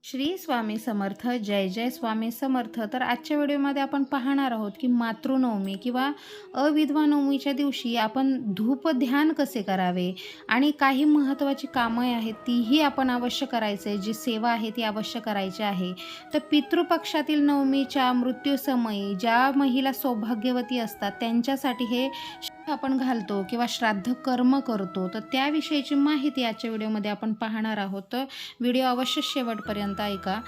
श्री स्वामी समर्थ. जय जय स्वामी समर्थ. तर आजच्या व्हिडिओमध्ये आपण पाहणार आहोत की मातृनवमी किंवा अविधवा नवमीच्या दिवशी आपण धूप ध्यान कसे करावे आणि काही महत्त्वाची कामं आहेत तीही आपण अवश्य करायचे, जी सेवा आहे ती अवश्य करायची आहे. तर पितृपक्षातील नवमीच्या मृत्यूसमयी ज्या महिला सौभाग्यवती असतात त्यांच्यासाठी हे आपण घालतो किंवा श्राद्ध कर्म करतो, तर त्याविषयीची माहिती आजच्या व्हिडिओमध्ये आपण पाहणार आहोत. तर व्हिडिओ अवश्य शेवटपर्यंत ऐका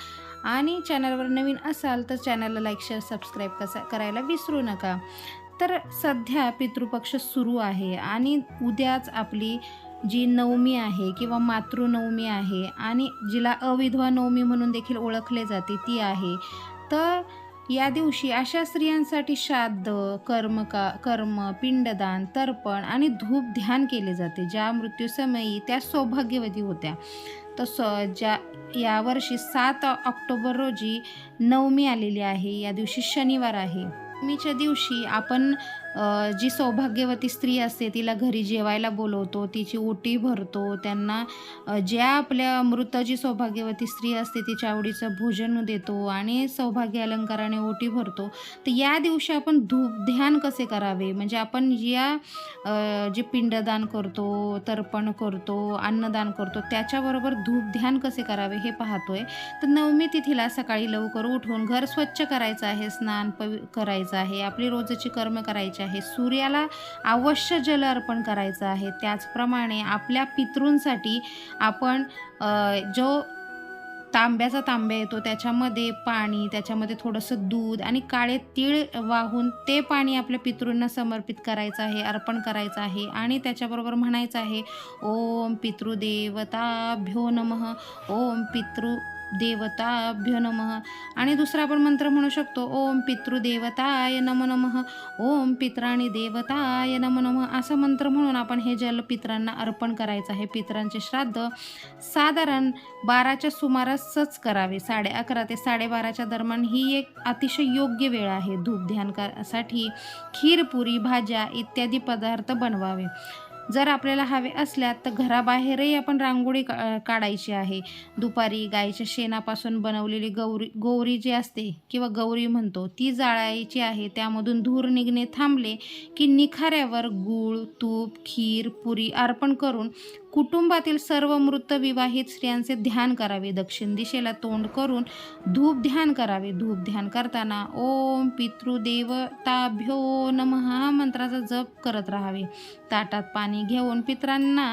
आणि चॅनलवर नवीन असाल तर चॅनलला लाईक शेअर सबस्क्राईब करायला विसरू नका. तर सध्या पितृपक्ष सुरू आहे आणि उद्याच आपली जी नवमी आहे किंवा मातृनवमी आहे आणि जिला अविधवा नवमी म्हणून देखील ओळखले जाते ती आहे. तर या दिवशी अशा स्त्रियांसाठी श्राद्ध कर्म, पिंडदान, तर्पण आणि धूप ध्यान केले जाते, ज्या मृत्यूसमयी त्या सौभाग्यवती होत्या. तर यावर्षी 7 ऑक्टोबर रोजी नवमी आलेली आहे. या दिवशी शनिवार आहे. नवमीच्या दिवशी आपण जी सौभाग्यवती स्त्री असते तिला घरी जेवायला बोलवतो, तिची ओटी भरतो, त्यांना ज्या आपल्या मृत जी सौभाग्यवती स्त्री असते तिच्या आवडीचं भोजन देतो आणि सौभाग्य अलंकाराने ओटी भरतो. तर या दिवशी आपण धूप ध्यान कसे करावे, म्हणजे आपण जे पिंडदान करतो, तर्पण करतो, अन्नदान करतो, त्याच्याबरोबर धूप ध्यान कसे करावे हे पाहतोय. तर नवमी तिथीला सकाळी लवकर उठून घर स्वच्छ करायचं आहे, स्नान करायचं आहे, आपली रोजची कर्म करायची आहे, सूर्याला अवश्य जल अर्पण करायचं आहे. त्याचप्रमाणे आपल्या पितृंसाठी आपण जो तांब्याचा तांब्या येतो त्याच्यामध्ये पाणी, त्याच्यामध्ये थोडंसं दूध आणि काळे तीळ वाहून ते पाणी आपल्या पितृंना समर्पित करायचं आहे, अर्पण करायचं आहे आणि त्याच्याबरोबर म्हणायचं आहे, ओम पितृदेवताभ्यो नमः, ओम पितृदेवताभ्यो नमः. आणि दुसरा आपण मंत्र म्हणू शकतो, ओम पितृदेवताय नमो नमः, ओम पित्राणी देवताय नमो नमः. असं मंत्र म्हणून आपण हे जल पितरांना अर्पण करायचं आहे. पितरांचे श्राद्ध साधारण 12च्या सुमारासच करावे. 11:30 ते 12:30च्या दरम्यान ही एक अतिशय योग्य वेळ आहे. धूप ध्यानासाठी खीर, पुरी, भाज्या इत्यादी पदार्थ बनवावे. जर आपल्याला हवे असल्यात तर घराबाहेरही आपण रांगोळी काढायची आहे. दुपारी गाईच्या शेणापासून बनवलेली गौरी जी असते किंवा गौरी म्हणतो ती जाळायची आहे. त्यामधून धूर निघणे थांबले की निखाऱ्यावर गूळ, तूप, खीर, पुरी अर्पण करून कुटुंबातील सर्व मृत विवाहित स्त्रियांचे ध्यान करावे. दक्षिण दिशेला तोंड करून धूप ध्यान करावे. धूप ध्यान करताना ओम पितृदेवताभ्यो नमः हा मंत्राचा जप करत राहावे. ताटात पाणी घेऊन पितरांना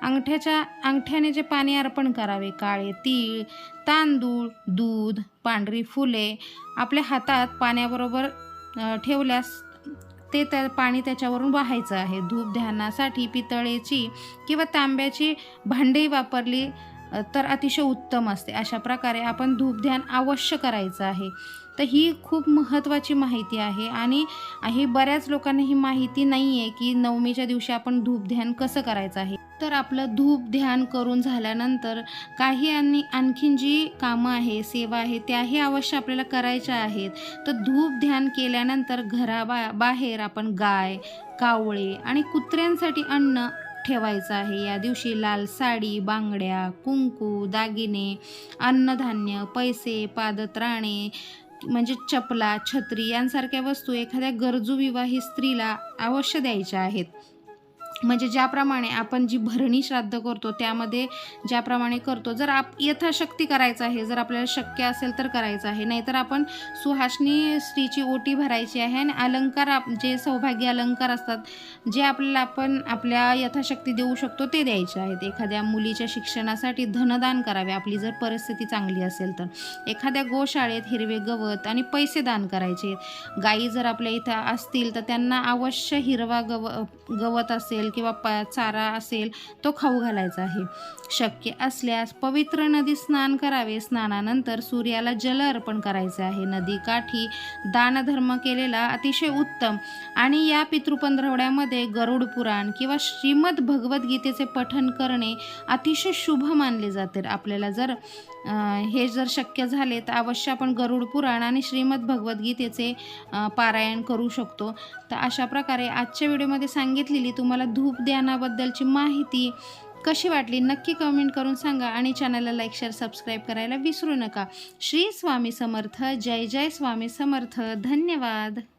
अंगठ्याने जे पाणी अर्पण करावे. काळे तीळ, तांदूळ, दूध, पांढरी फुले आपल्या हातात पाण्याबरोबर ठेवल्यास ते पाणी त्याच्यावरून वाहायचं आहे. धूप ध्यानासाठी पितळेची किंवा तांब्याची भांडी वापरली तर अतिशय उत्तम असते. अशा प्रकारे आपण धूप ध्यान अवश्य करायचं आहे. तर ही खूप महत्त्वाची माहिती आहे आणि बऱ्याच लोकांना ही माहिती नाही आहे की नवमीच्या दिवशी आपण धूप ध्यान कसं करायचं आहे. तर आपलं धूप ध्यान करून झाल्यानंतर काही आणखीन जी कामं आहे, सेवा आहे, त्याही अवश्य आपल्याला करायच्या आहेत. तर धूप ध्यान केल्यानंतर बाहेर आपण गाय, कावळे आणि कुत्र्यांसाठी अन्न ठेवायचं आहे. या दिवशी लाल साडी, बांगड्या, कुंकू, दागिने, अन्नधान्य, पैसे, पादत्राणे म्हणजे चपला, छत्री यांसारख्या वस्तू एखाद्या गरजू विवाहित स्त्रीला अवश्य द्यायच्या आहेत. म्हणजे ज्याप्रमाणे आपण जी भरणी श्राद्ध करतो त्यामध्ये ज्याप्रमाणे करतो, जर यथाशक्ती करायचं आहे, जर आपल्याला शक्य असेल तर करायचं आहे. नाहीतर आपण सुहासनी स्त्रीची ओटी भरायची आहे आणि अलंकार जे सौभाग्य अलंकार असतात जे आपण आपल्या यथाशक्ती देऊ शकतो ते द्यायचे आहेत. एखाद्या मुलीच्या शिक्षणासाठी धनदान करावे आपली जर परिस्थिती चांगली असेल तर. एखाद्या गोशाळेत हिरवे गवत आणि पैसे दान करायचे. गायी जर आपल्या इथं असतील तर त्यांना अवश्य हिरवा गवत असेल किंवा चारा असेल तो खाऊ घालायचा आहे. शक्य असल्यास पवित्र नदीत स्नान करावे. स्नानानंतर सूर्याला जल अर्पण करायचे आहे. नदीकाठी दानधर्म केलेला अतिशय उत्तम. आणि या पितृपंधरवड्यामध्ये गरुड पुराण किंवा श्रीमद भगवद्गीतेचे पठण करणे अतिशय शुभ मानले जाते. आपल्याला जर हे जर शक्य झाले तर अवश्य आपण गरुड पुराण आणि श्रीमद भगवद्गीतेचे पारायण करू शकतो. तर अशा प्रकारे आजच्या व्हिडिओमध्ये सांगितलेली तुम्हाला धूप ध्यानाबद्दलची माहिती कशी वाटली नक्की कमेंट करून सांगा आणि चॅनलला लाईक, शेअर, सबस्क्राईब करायला विसरू नका. श्री स्वामी समर्थ. जय जय स्वामी समर्थ. धन्यवाद.